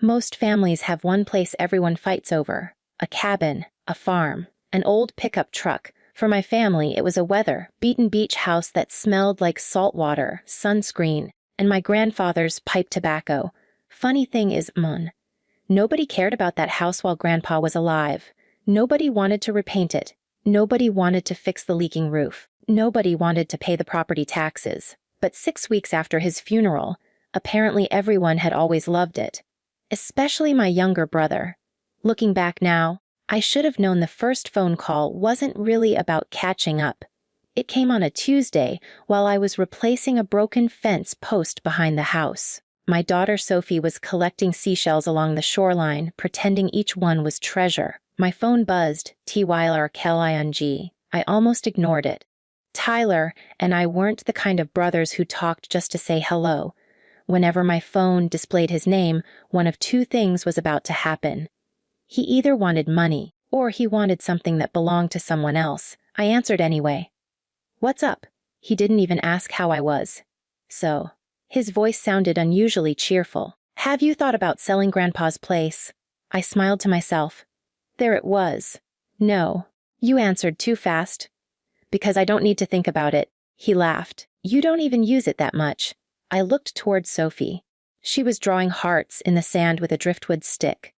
Most families have one place everyone fights over: a cabin, a farm, an old pickup truck. For my family, it was a weather-beaten beach house that smelled like salt water, sunscreen, and my grandfather's pipe tobacco. Funny thing is, nobody cared about that house while Grandpa was alive. Nobody wanted to repaint it. Nobody wanted to fix the leaking roof. Nobody wanted to pay the property taxes. But 6 weeks after his funeral, apparently everyone had always loved it. Especially my younger brother. Looking back now, I should have known the first phone call wasn't really about catching up. It came on a Tuesday while I was replacing a broken fence post behind the house. My daughter Sophie was collecting seashells along the shoreline, pretending each one was treasure. My phone buzzed, TYLRKLING. I almost ignored it. Tyler and I weren't the kind of brothers who talked just to say hello. Whenever my phone displayed his name, one of two things was about to happen. He either wanted money, or he wanted something that belonged to someone else. I answered anyway. "What's up?" He didn't even ask how I was. His voice sounded unusually cheerful. "Have you thought about selling Grandpa's place?" I smiled to myself. There it was. "No. You answered too fast." "Because I don't need to think about it." He laughed. "You don't even use it that much." I looked toward Sophie. She was drawing hearts in the sand with a driftwood stick.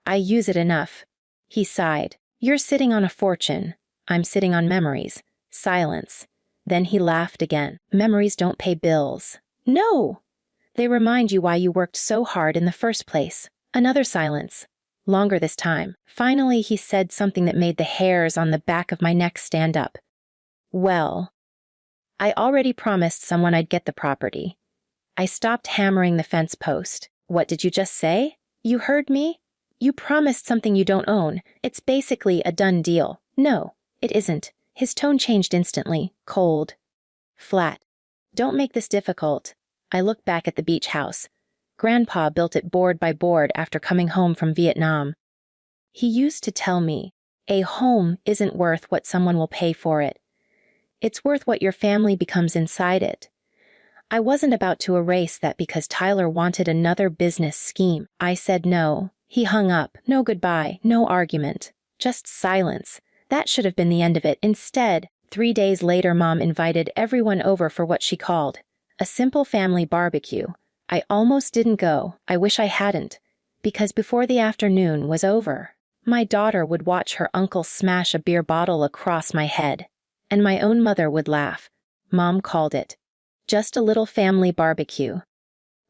"I use it enough." He sighed. "You're sitting on a fortune. I'm sitting on memories." Silence. Then he laughed again. "Memories don't pay bills." "No! They remind you why you worked so hard in the first place." Another silence. Longer this time. Finally, he said something that made the hairs on the back of my neck stand up. "Well, I already promised someone I'd get the property." I stopped hammering the fence post. "What did you just say?" "You heard me? You promised something you don't own. It's basically a done deal." "No, it isn't." His tone changed instantly, cold, flat. "Don't make this difficult." I looked back at the beach house. Grandpa built it board by board after coming home from Vietnam. He used to tell me, "A home isn't worth what someone will pay for it. It's worth what your family becomes inside it." I wasn't about to erase that because Tyler wanted another business scheme. I said no. He hung up. No goodbye, no argument. Just silence. That should have been the end of it. Instead, 3 days later, Mom invited everyone over for what she called a simple family barbecue. I almost didn't go. I wish I hadn't. Because before the afternoon was over, my daughter would watch her uncle smash a beer bottle across my head. And my own mother would laugh. Mom called it just a little family barbecue.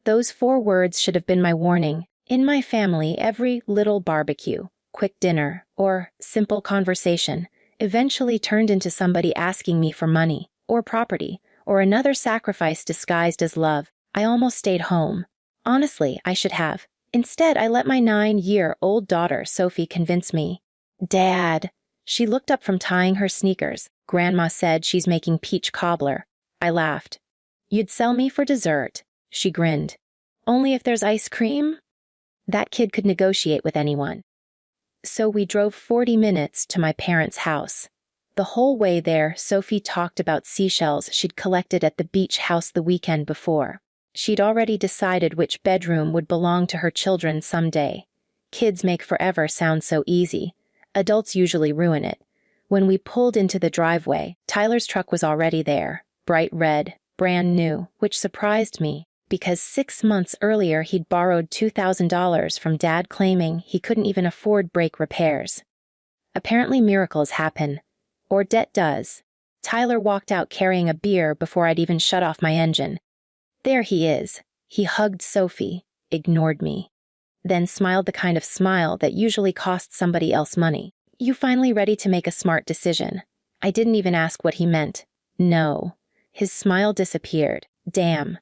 Those 4 words should have been my warning. In my family, every little barbecue, quick dinner, or simple conversation eventually turned into somebody asking me for money, or property, or another sacrifice disguised as love. I almost stayed home. Honestly, I should have. Instead, I let my 9-year-old daughter, Sophie, convince me. "Dad." She looked up from tying her sneakers. "Grandma said she's making peach cobbler." I laughed. "You'd sell me for dessert." She grinned. "Only if there's ice cream?" That kid could negotiate with anyone. So we drove 40 minutes to my parents' house. The whole way there, Sophie talked about seashells she'd collected at the beach house the weekend before. She'd already decided which bedroom would belong to her children someday. Kids make forever sound so easy. Adults usually ruin it. When we pulled into the driveway, Tyler's truck was already there, bright red, brand new, which surprised me, because 6 months earlier he'd borrowed $2,000 from Dad, claiming he couldn't even afford brake repairs. Apparently miracles happen. Or debt does. Tyler walked out carrying a beer before I'd even shut off my engine. There he is. He hugged Sophie, ignored me, then smiled the kind of smile that usually costs somebody else money. "You finally ready to make a smart decision?" I didn't even ask what he meant. "No." His smile disappeared. Damn.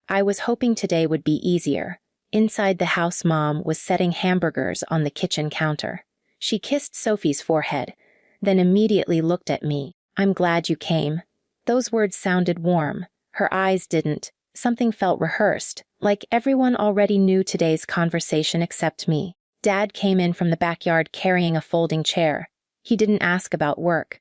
I was hoping today would be easier. Inside the house, Mom was setting hamburgers on the kitchen counter. She kissed Sophie's forehead, then immediately looked at me. "I'm glad you came." Those words sounded warm. Her eyes didn't. Something felt rehearsed, like everyone already knew today's conversation except me. Dad came in from the backyard carrying a folding chair. He didn't ask about work.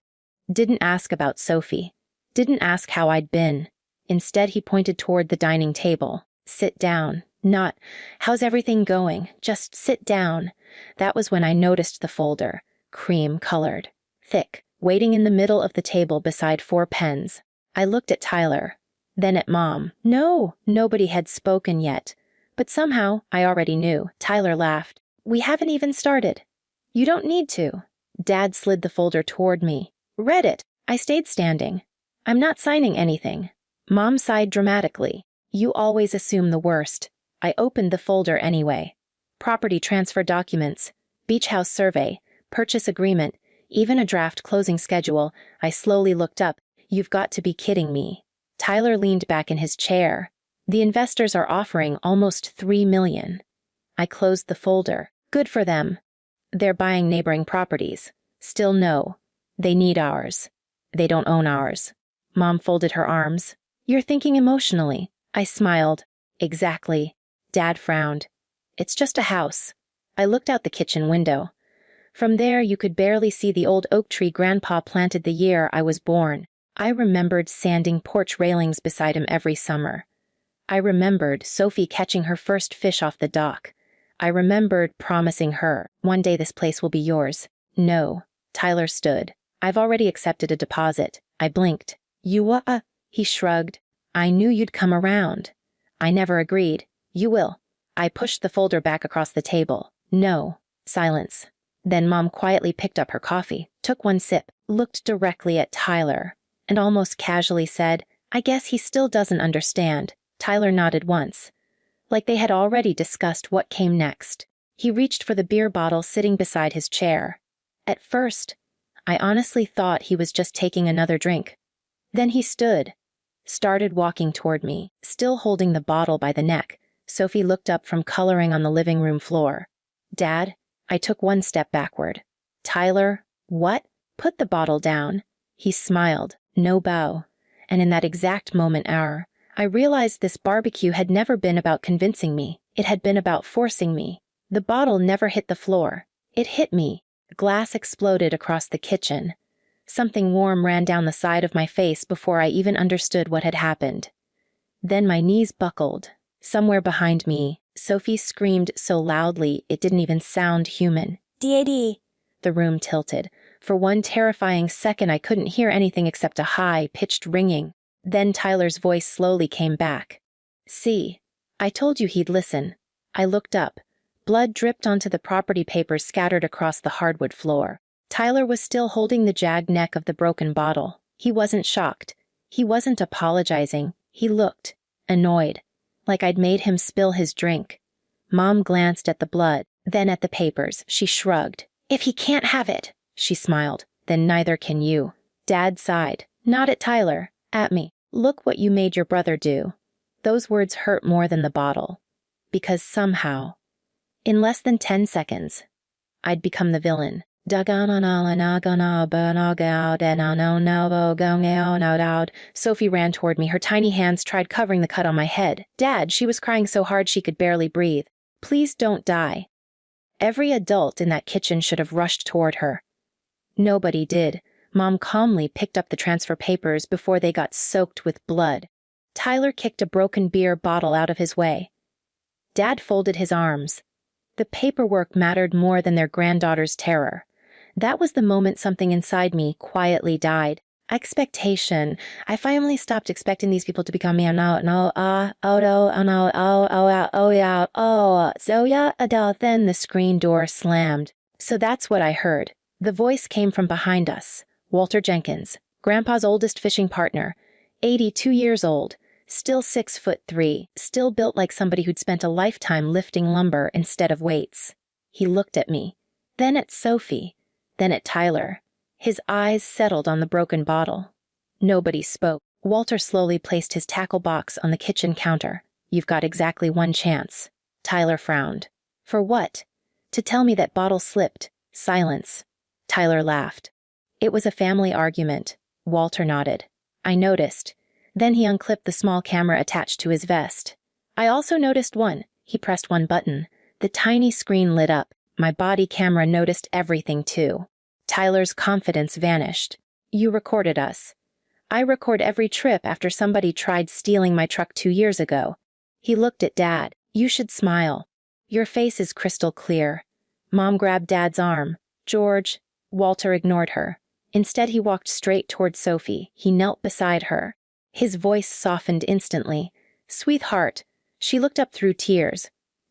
Didn't ask about Sophie. Didn't ask how I'd been. Instead, he pointed toward the dining table. "Sit down. Not, how's everything going? Just sit down. That was when I noticed the folder, cream-colored, thick, waiting in the middle of the table beside 4 pens. I looked at Tyler, then at Mom. No, nobody had spoken yet. But somehow, I already knew. Tyler laughed. We haven't even started. You don't need to. Dad slid the folder toward me. Read it. I stayed standing. I'm not signing anything. Mom sighed dramatically. You always assume the worst. I opened the folder anyway. Property transfer documents, beach house survey, purchase agreement, even a draft closing schedule. I slowly looked up. You've got to be kidding me. Tyler leaned back in his chair. The investors are offering almost $3 million. I closed the folder. Good for them. They're buying neighboring properties. Still no. They need ours. They don't own ours. Mom folded her arms. You're thinking emotionally. I smiled. Exactly. Dad frowned. It's just a house. I looked out the kitchen window. From there you could barely see the old oak tree Grandpa planted the year I was born. I remembered sanding porch railings beside him every summer. I remembered Sophie catching her first fish off the dock. I remembered promising her, one day this place will be yours. No. Tyler stood. I've already accepted a deposit. I blinked. You what? He shrugged. I knew you'd come around. I never agreed. You will. I pushed the folder back across the table. No. Silence. Then Mom quietly picked up her coffee, took one sip, looked directly at Tyler, and almost casually said, I guess he still doesn't understand. Tyler nodded once, like they had already discussed what came next. He reached for the beer bottle sitting beside his chair. At first, I honestly thought he was just taking another drink. Then he stood, started walking toward me, still holding the bottle by the neck. Sophie looked up from coloring on the living room floor. Dad, I took one step backward. Tyler, what? Put the bottle down. He smiled, no bow. And in that exact moment I realized this barbecue had never been about convincing me. It had been about forcing me. The bottle never hit the floor. It hit me. Glass exploded across the kitchen. Something warm ran down the side of my face before I even understood what had happened. Then my knees buckled. Somewhere behind me, Sophie screamed so loudly it didn't even sound human. Dad! The room tilted. For one terrifying second I couldn't hear anything except a high-pitched ringing. Then Tyler's voice slowly came back. See, I told you he'd listen. I looked up. Blood dripped onto the property papers scattered across the hardwood floor. Tyler was still holding the jagged neck of the broken bottle. He wasn't shocked. He wasn't apologizing. He looked annoyed, like I'd made him spill his drink. Mom glanced at the blood, then at the papers. She shrugged. If he can't have it, she smiled, then neither can you. Dad sighed. Not at Tyler, at me. Look what you made your brother do. Those words hurt more than the bottle. Because somehow, in less than 10 seconds, I'd become the villain. Sophie ran toward me. Her tiny hands tried covering the cut on my head. Dad, she was crying so hard she could barely breathe. Please don't die. Every adult in that kitchen should have rushed toward her. Nobody did. Mom calmly picked up the transfer papers before they got soaked with blood. Tyler kicked a broken beer bottle out of his way. Dad folded his arms. The paperwork mattered more than their granddaughter's terror. That was the moment something inside me quietly died. Expectation. I finally stopped expecting these people to become then the screen door slammed. So that's what I heard. The voice came from behind us. Walter Jenkins, Grandpa's oldest fishing partner, 82 years old, still 6'3", still built like somebody who'd spent a lifetime lifting lumber instead of weights. He looked at me, then at Sophie, then at Tyler. His eyes settled on the broken bottle. Nobody spoke. Walter slowly placed his tackle box on the kitchen counter. You've got exactly one chance. Tyler frowned. For what? To tell me that bottle slipped. Silence. Tyler laughed. It was a family argument. Walter nodded. I noticed. Then he unclipped the small camera attached to his vest. I also noticed one. He pressed one button. The tiny screen lit up. My body camera noticed everything too. Tyler's confidence vanished. You recorded us. I record every trip after somebody tried stealing my truck 2 years ago. He looked at Dad. You should smile. Your face is crystal clear. Mom grabbed Dad's arm. George. Walter ignored her. Instead, he walked straight toward Sophie. He knelt beside her. His voice softened instantly. Sweetheart. She looked up through tears.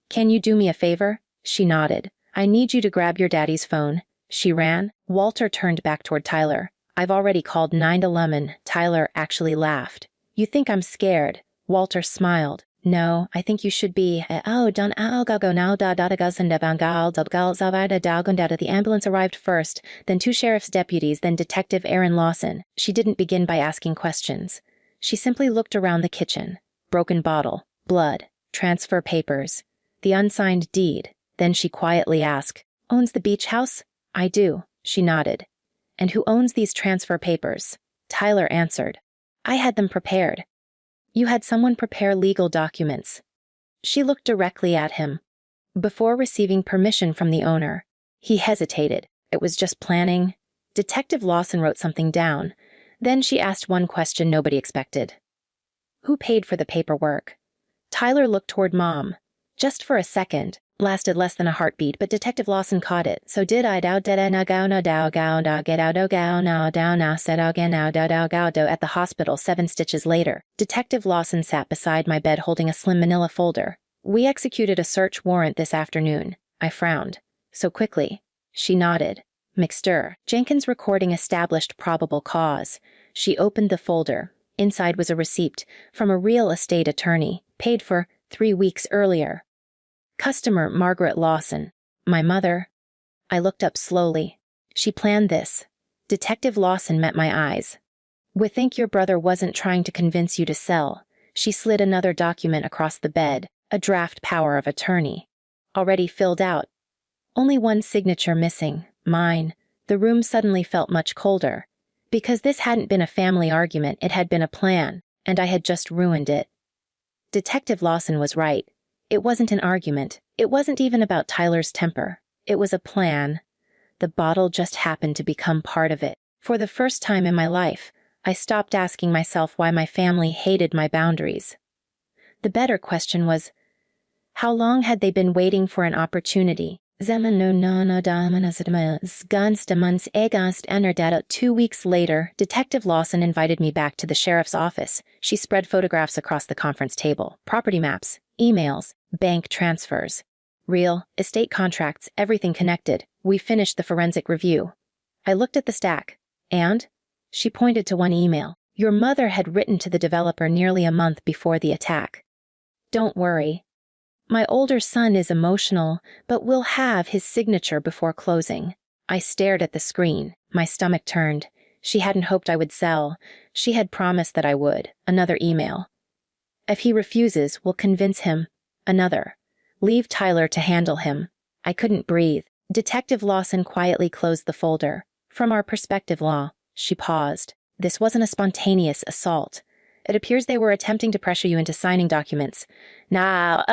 Can you do me a favor? She nodded. I need you to grab your daddy's phone. She ran. Walter turned back toward Tyler. I've already called 911. Tyler actually laughed. You think I'm scared? Walter smiled. No, I think you should be. Oh, don't go now. The ambulance arrived first, then 2 sheriff's deputies, then Detective Aaron Lawson. She didn't begin by asking questions. She simply looked around the kitchen. Broken bottle, blood, transfer papers, the unsigned deed. Then she quietly asked, Owns the beach house? I do, she nodded. And who owns these transfer papers? Tyler answered. I had them prepared. You had someone prepare legal documents. She looked directly at him. Before receiving permission from the owner, he hesitated. It was just planning. Detective Lawson wrote something down. Then she asked one question nobody expected. Who paid for the paperwork? Tyler looked toward Mom. Just for a second. Lasted less than a heartbeat, but Detective Lawson caught it. So did I at the hospital 7 stitches later. Detective Lawson sat beside my bed holding a slim manila folder. We executed a search warrant this afternoon. I frowned. So quickly. She nodded. McStir. Jenkins' recording established probable cause. She opened the folder. Inside was a receipt from a real estate attorney, paid for 3 weeks earlier. Customer Margaret Lawson. My mother. I looked up slowly. She planned this. Detective Lawson met my eyes. We think your brother wasn't trying to convince you to sell. She slid another document across the bed, a draft power of attorney. Already filled out. Only one signature missing, mine. The room suddenly felt much colder. Because this hadn't been a family argument, it had been a plan, and I had just ruined it. Detective Lawson was right. It wasn't an argument. It wasn't even about Tyler's temper. It was a plan. The bottle just happened to become part of it. For the first time in my life, I stopped asking myself why my family hated my boundaries. The better question was, how long had they been waiting for an opportunity? 2 weeks later, Detective Lawson invited me back to the sheriff's office. She spread photographs across the conference table, property maps, emails, bank transfers, real estate contracts, everything connected. We finished the forensic review. I looked at the stack, and she pointed to one email. Your mother had written to the developer nearly a month before the attack. Don't worry. My older son is emotional, but will have his signature before closing. I stared at the screen. My stomach turned. She hadn't hoped I would sell. She had promised that I would. Another email. If he refuses, we'll convince him. Another. Leave Tyler to handle him. I couldn't breathe. Detective Lawson quietly closed the folder. From our perspective law, she paused. This wasn't a spontaneous assault. It appears they were attempting to pressure you into signing documents. Now,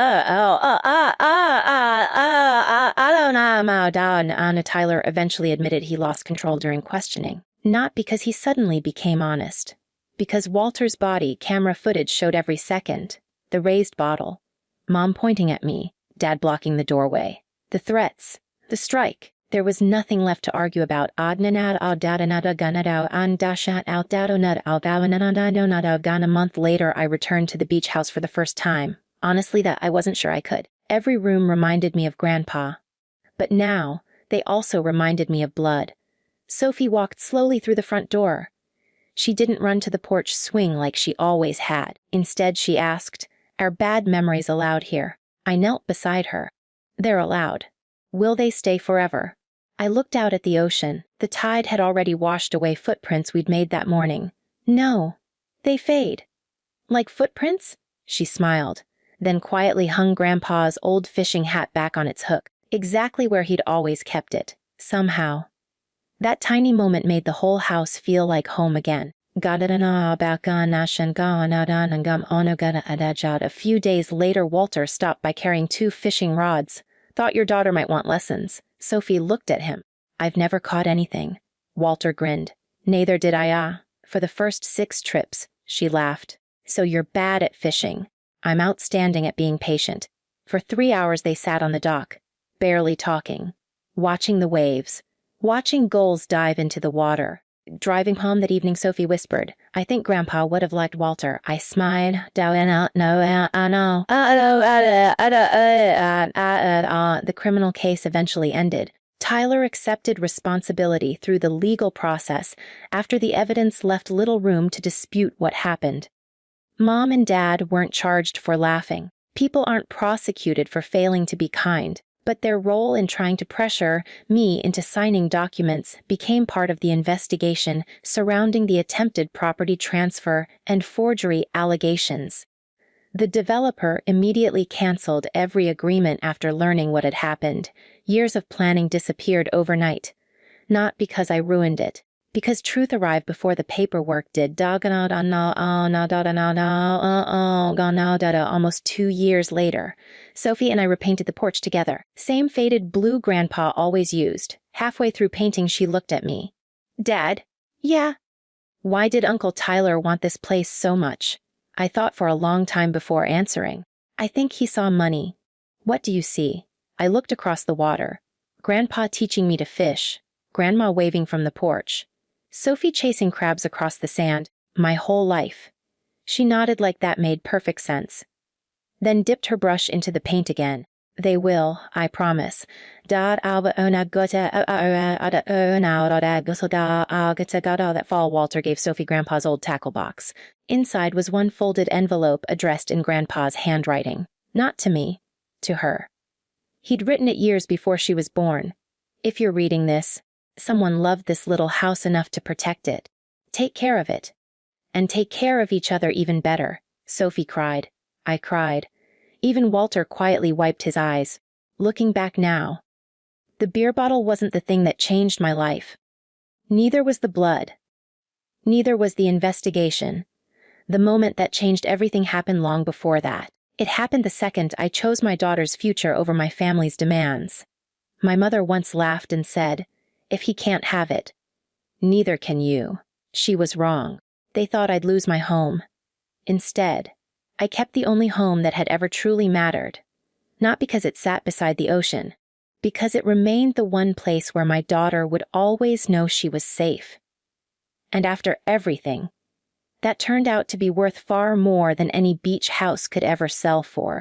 Tyler eventually admitted he lost control during questioning. Not because he suddenly became honest. Because Walter's body camera footage showed every second. The raised bottle. Mom pointing at me. Dad blocking the doorway. The threats. The strike. There was nothing left to argue about. A month later, I returned to the beach house for the first time. Honestly, that I wasn't sure I could. Every room reminded me of Grandpa. But now, they also reminded me of blood. Sophie walked slowly through the front door. She didn't run to the porch swing like she always had. Instead, she asked, Are bad memories allowed here? I knelt beside her. They're allowed. Will they stay forever? I looked out at the ocean. The tide had already washed away footprints we'd made that morning. No, they fade. Like footprints? She smiled, then quietly hung Grandpa's old fishing hat back on its hook, exactly where he'd always kept it, somehow. That tiny moment made the whole house feel like home again. A few days later, Walter stopped by carrying 2 fishing rods. Thought your daughter might want lessons. Sophie looked at him. I've never caught anything. Walter grinned. Neither did I, For the first 6 trips, she laughed. So you're bad at fishing. I'm outstanding at being patient. For 3 hours they sat on the dock, barely talking, watching the waves, watching gulls dive into the water. Driving home that evening, Sophie whispered, "I think Grandpa would have liked Walter." I smiled. The criminal case eventually ended. Tyler accepted responsibility through the legal process after the evidence left little room to dispute what happened. Mom and Dad weren't charged for laughing. People aren't prosecuted for failing to be kind, but their role in trying to pressure me into signing documents became part of the investigation surrounding the attempted property transfer and forgery allegations. The developer immediately canceled every agreement after learning what had happened. Years of planning disappeared overnight. Not because I ruined it, because truth arrived before the paperwork did. Almost 2 years later, Sophie and I repainted the porch together. Same faded blue Grandpa always used. Halfway through painting, she looked at me. "Dad?" "Yeah." "Why did Uncle Tyler want this place so much?" I thought for a long time before answering. "I think he saw money." "What do you see?" I looked across the water. Grandpa teaching me to fish. Grandma waving from the porch. Sophie chasing crabs across the sand. My whole life. She nodded like that made perfect sense. Then dipped her brush into the paint again. "They will, I promise." That fall, Walter gave Sophie Grandpa's old tackle box. Inside was one folded envelope addressed in Grandpa's handwriting. Not to me, to her. He'd written it years before she was born. "If you're reading this, someone loved this little house enough to protect it. Take care of it. And take care of each other even better." Sophie cried. I cried. Even Walter quietly wiped his eyes. Looking back now, the beer bottle wasn't the thing that changed my life. Neither was the blood. Neither was the investigation. The moment that changed everything happened long before that. It happened the second I chose my daughter's future over my family's demands. My mother once laughed and said, "If he can't have it, neither can you." She was wrong. They thought I'd lose my home. Instead, I kept the only home that had ever truly mattered. Not because it sat beside the ocean, because it remained the one place where my daughter would always know she was safe. And after everything, that turned out to be worth far more than any beach house could ever sell for.